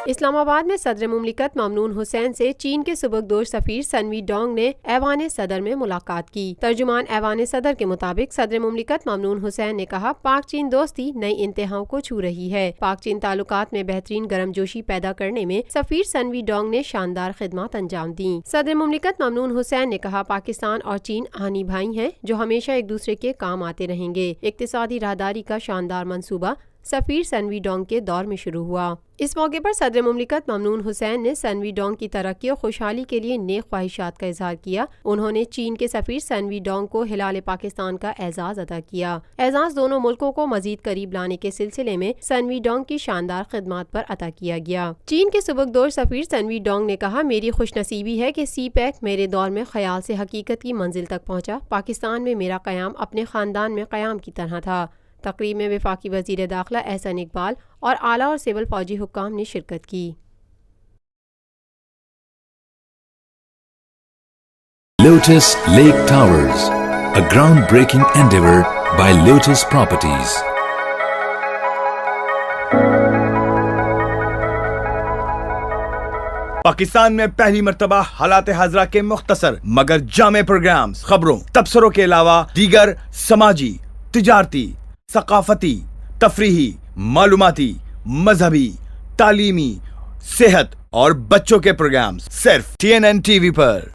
اسلام آباد میں صدر مملکت ممنون حسین سے چین کے سبکدوش سفیر سنوی ڈونگ نے ایوان صدر میں ملاقات کی۔ ترجمان ایوان صدر کے مطابق صدر مملکت ممنون حسین نے کہا، پاک چین دوستی نئی انتہاؤں کو چھو رہی ہے۔ پاک چین تعلقات میں بہترین گرمجوشی پیدا کرنے میں سفیر سنوی ڈونگ نے شاندار خدمات انجام دیں۔ صدر مملکت ممنون حسین نے کہا، پاکستان اور چین آہنی بھائی ہیں جو ہمیشہ ایک دوسرے کے کام آتے رہیں گے۔ اقتصادی راہداری کا شاندار منصوبہ سفیر سنوی ڈونگ کے دور میں شروع ہوا۔ اس موقع پر صدر مملکت ممنون حسین نے سنوی ڈونگ کی ترقی اور خوشحالی کے لیے نیک خواہشات کا اظہار کیا۔ انہوں نے چین کے سفیر سنوی ڈونگ کو ہلال پاکستان کا اعزاز عطا کیا۔ اعزاز دونوں ملکوں کو مزید قریب لانے کے سلسلے میں سنوی ڈونگ کی شاندار خدمات پر عطا کیا گیا۔ چین کے سبکدوش سفیر سنوی ڈونگ نے کہا، میری خوش نصیبی ہے کہ سی پیک میرے دور میں خیال سے حقیقت کی منزل تک پہنچا۔ پاکستان میں میرا قیام اپنے خاندان میں قیام کی طرح تھا۔ تقریب میں وفاقی وزیر داخلہ احسن اقبال اور اعلیٰ اور سول فوجی حکام نے شرکت کی۔ Lotus Lake Towers, a groundbreaking endeavor by Lotus Properties. Pakistan میں پہلی مرتبہ حالات حاضرہ کے مختصر مگر جامع پروگرامز، خبروں، تبصروں کے علاوہ دیگر سماجی، تجارتی، ثقافتی، تفریحی، معلوماتی، مذہبی، تعلیمی، صحت اور بچوں کے پروگرامز صرف TNN TV پر۔